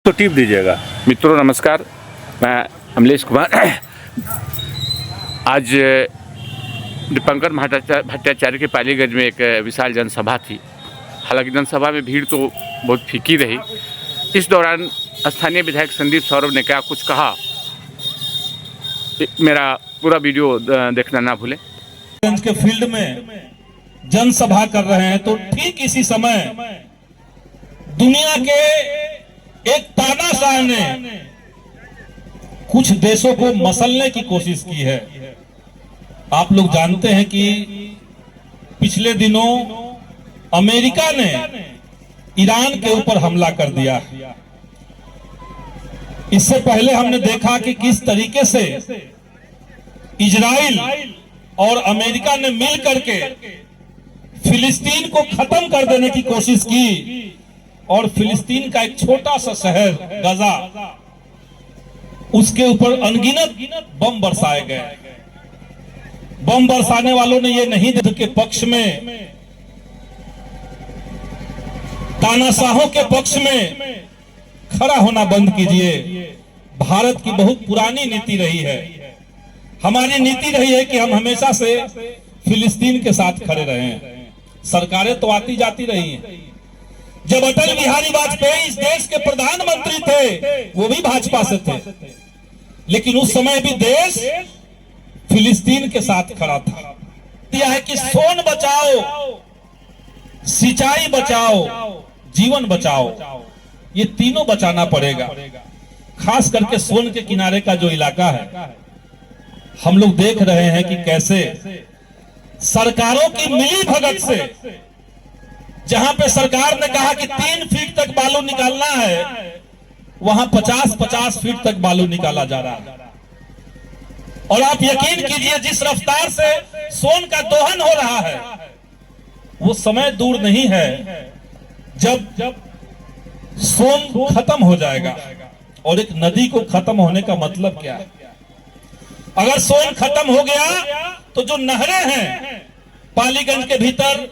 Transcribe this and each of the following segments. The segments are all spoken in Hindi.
तो टिप दीजिएगा। मित्रों नमस्कार, मैं अमलेश कुमार। आज दीपंकर भट्टाचार्य के पालीगंज में एक विशाल जनसभा थी। हालांकि जनसभा में भीड़ तो बहुत फीकी रही। इस दौरान स्थानीय विधायक संदीप सौरभ ने क्या कुछ कहा, मेरा पूरा वीडियो देखना ना भूलें। के फील्ड में जनसभा कर रहे हैं तो ठीक इसी समय दुनिया के एक तानाशाह ने कुछ देशों को मसलने की कोशिश की है। आप लोग जानते हैं कि पिछले दिनों अमेरिका ने ईरान के ऊपर हमला कर दिया। इससे पहले हमने देखा कि किस तरीके से इजराइल और अमेरिका ने मिल करके फिलिस्तीन को खत्म कर देने की कोशिश की और फिलिस्तीन का एक छोटा सा शहर गजा, उसके ऊपर अनगिनत बम बरसाए गए। बम बरसाने वालों ने यह नहीं देखा के पक्ष में, तानाशाहों के पक्ष में खड़ा होना बंद कीजिए। भारत की बहुत पुरानी नीति रही है, हमारी नीति रही है कि हम हमेशा से फिलिस्तीन के साथ खड़े रहे हैं। सरकारें तो आती जाती रही हैं। जब अटल बिहारी वाजपेयी इस देश के प्रधानमंत्री थे, वो भी भाजपा से थे, लेकिन उस समय भी देश फिलिस्तीन के साथ खड़ा था। यह है कि सोन बचाओ, सिंचाई बचाओ, जीवन बचाओ, ये तीनों बचाना पड़ेगा। खास करके सोन के किनारे का जो इलाका है, हम लोग देख रहे हैं कि कैसे सरकारों की मिली भगत से, जहां पे सरकार ने कहा कि 3 फीट तक बालू निकालना है, वहां 50-50 फीट तक बालू निकाला जा रहा है। और आप यकीन कीजिए, जिस रफ्तार से सोन का दोहन हो रहा है, वो समय दूर नहीं है जब सोन खत्म हो जाएगा। और एक नदी को खत्म होने का मतलब क्या है? अगर सोन खत्म हो गया तो जो नहरें हैं पालीगंज के भीतर,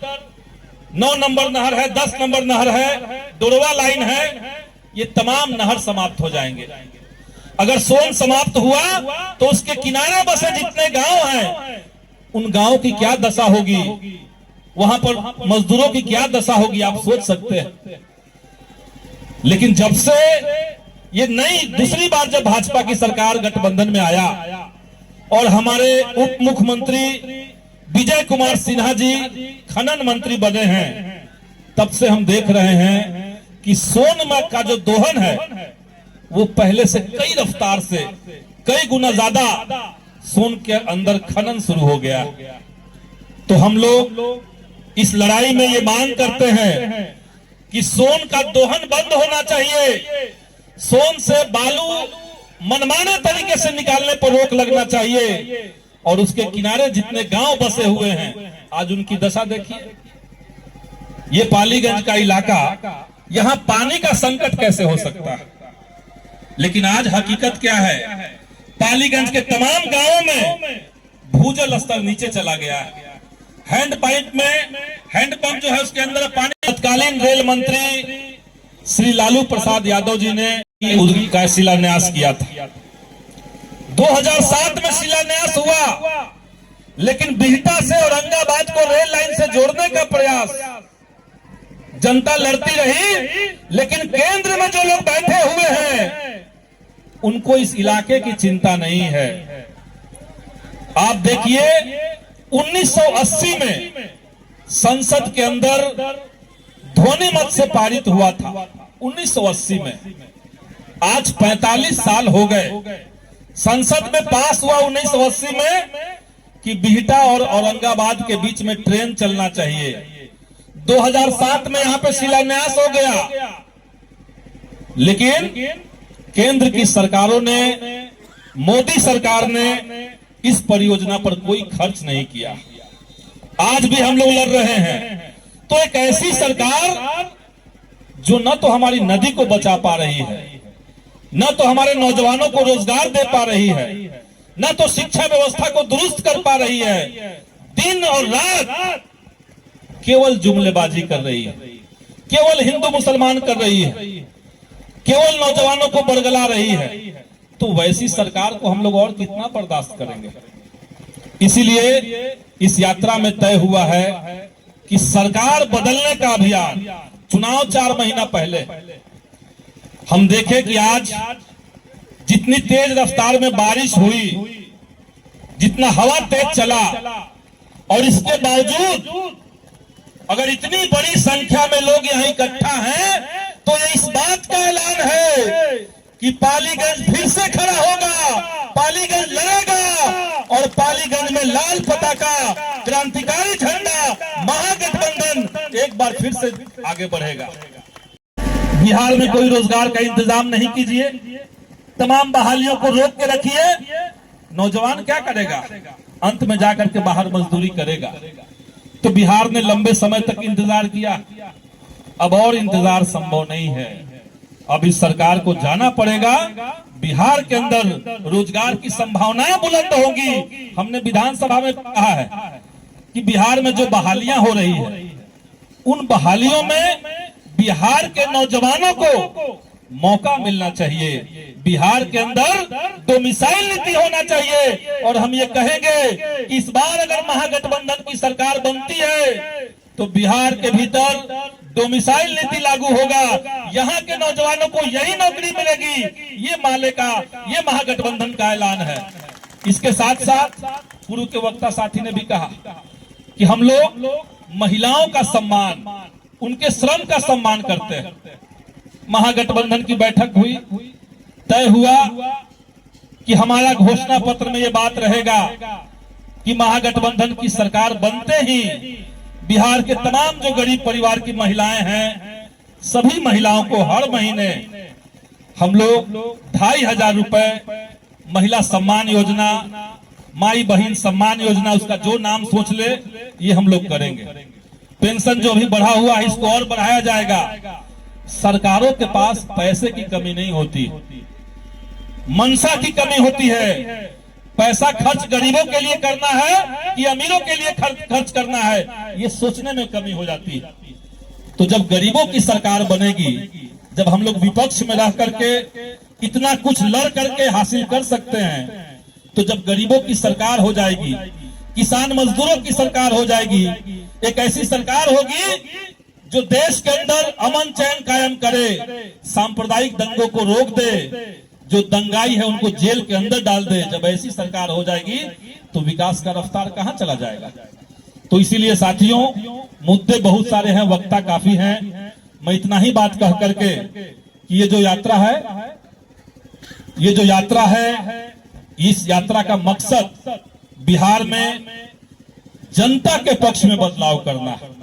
9 नंबर नहर है, 10 नंबर नहर है, दुरवा लाइन है, ये तमाम नहर समाप्त हो जाएंगे। अगर सोन समाप्त हुआ तो उसके किनारे बसे जितने गांव हैं, उन गांवों की क्या दशा होगी, वहां पर मजदूरों की क्या दशा होगी, आप सोच सकते हैं। लेकिन जब से ये नई दूसरी बार जब भाजपा की सरकार गठबंधन में आया और हमारे उप मुख्यमंत्री विजय कुमार सिन्हा जी खनन मंत्री बने हैं, तब से हम देख रहे हैं कि सोन का जो दोहन है वो पहले से कई रफ्तार से, कई गुना ज्यादा सोन के अंदर खनन शुरू हो गया। तो हम लोग इस लड़ाई में ये मांग करते हैं कि सोन का दोहन बंद होना चाहिए। सोन से बालू मनमाने तरीके से निकालने पर रोक लगना चाहिए। और उसके किनारे जितने गांव बसे हुए हैं, आज उनकी दशा देखिए। ये पालीगंज का इलाका, यहां पानी का संकट कैसे हो सकता है? लेकिन आज हकीकत क्या है? पालीगंज के तमाम गांवों में भूजल स्तर नीचे चला गया है। हैंडपाइप में, हैंडपंप जो है उसके अंदर पानी। तत्कालीन रेल मंत्री श्री लालू प्रसाद यादव जी ने का शिलान्यास किया था। 2007 में शिलान्यास हुआ, लेकिन बिहटा से औरंगाबाद को रेल लाइन से जोड़ने का प्रयास जनता लड़ती रही, लेकिन केंद्र में जो लोग बैठे हुए हैं उनको इस इलाके की चिंता नहीं है। आप देखिए, 1980 में संसद के अंदर ध्वनि मत से पारित हुआ था, 1980 में। आज 45 साल हो गए। संसद में पास हुआ 1980 में कि बिहटा और औरंगाबाद के बीच में ट्रेन चलना चाहिए। 2007 में यहां पे शिलान्यास हो गया, लेकिन केंद्र की सरकारों ने, मोदी सरकार ने इस परियोजना पर कोई खर्च नहीं किया। आज भी हम लोग लड़ रहे हैं। तो एक ऐसी सरकार जो न तो हमारी नदी को बचा पा रही है, न तो हमारे नौजवानों को रोजगार दे पा रही है, न तो शिक्षा व्यवस्था को दुरुस्त कर पा रही है, दिन और रात केवल जुमलेबाजी कर रही है, केवल हिंदू मुसलमान कर रही है। केवल नौजवानों को बरगला रही है, तो वैसी सरकार को हम लोग और कितना बर्दाश्त करेंगे। इसीलिए इस यात्रा में तय हुआ है कि सरकार बदलने का अभियान, चुनाव 4 महीना पहले हम देखें कि आज जितनी तेज रफ्तार में बारिश हुई, जितना हवा तेज चला, और इसके बावजूद अगर इतनी बड़ी संख्या में लोग यहाँ इकट्ठा हैं, तो ये इस बात का ऐलान है कि पालीगंज फिर से खड़ा होगा, पालीगंज लड़ेगा, और पालीगंज में लाल पताका, क्रांतिकारी झंडा, महागठबंधन एक बार फिर से आगे बढ़ेगा। बिहार में कोई रोजगार का इंतजाम नहीं कीजिए, तमाम बहालियों को रोक के रखिए, नौजवान क्या करेगा? अंत में जाकर के बाहर मजदूरी करेगा। तो बिहार ने लंबे समय तक इंतजार किया, अब और इंतजार संभव नहीं है। अब इस सरकार को जाना पड़ेगा। बिहार के अंदर रोजगार की संभावनाएं बुलंद होंगी। हमने विधानसभा में कहा है कि बिहार में जो बहालियां हो रही है, उन बहालियों में बिहार के नौजवानों को मौका मिलना चाहिए। बिहार के अंदर डोमिसाइल नीति होना चाहिए, और हम ये कहेंगे कि इस बार अगर महागठबंधन की सरकार बनती है तो बिहार के भीतर डोमिसाइल नीति लागू होगा। यहाँ के नौजवानों को यही नौकरी मिलेगी, ये माले का, ये महागठबंधन का ऐलान है। इसके साथ साथ पूर्व के वक्ता साथी ने भी कहा कि हम लोग महिलाओं का सम्मान, उनके श्रम का सम्मान करते हैं। महागठबंधन की बैठक हुई, तय हुआ कि हमारा घोषणा पत्र में ये बात रहेगा कि महागठबंधन की सरकार बनते ही बिहार के तमाम जो गरीब परिवार की महिलाएं हैं, सभी महिलाओं को हर महीने हम लोग 2500 रुपए महिला सम्मान योजना, माई बहन सम्मान योजना, उसका जो नाम सोच ले, ये हम लोग करेंगे। पेंशन जो अभी बढ़ा हुआ है, इसको और बढ़ाया जाएगा। सरकारों के पास पैसे की कमी नहीं होती, मनसा की कमी होती है। पैसा खर्च गरीबों के लिए करना है कि अमीरों के लिए खर्च करना है, ये सोचने में कमी हो जाती है। तो जब गरीबों की सरकार बनेगी, जब हम लोग विपक्ष में रह करके इतना कुछ लड़ करके हासिल कर सकते हैं, तो जब गरीबों की सरकार हो जाएगी, किसान मजदूरों की सरकार हो जाएगी, एक ऐसी सरकार होगी जो देश के अंदर अमन चैन कायम करे, सांप्रदायिक दंगों को रोक दे, जो दंगाई है उनको जेल के अंदर डाल दे। जब ऐसी सरकार हो जाएगी तो विकास का रफ्तार कहां चला जाएगा? तो इसीलिए साथियों, मुद्दे बहुत सारे हैं, वक्ता काफी हैं। मैं इतना ही बात कह करके कि ये जो यात्रा है, इस यात्रा का मकसद बिहार में जनता के पक्ष में बदलाव करना है।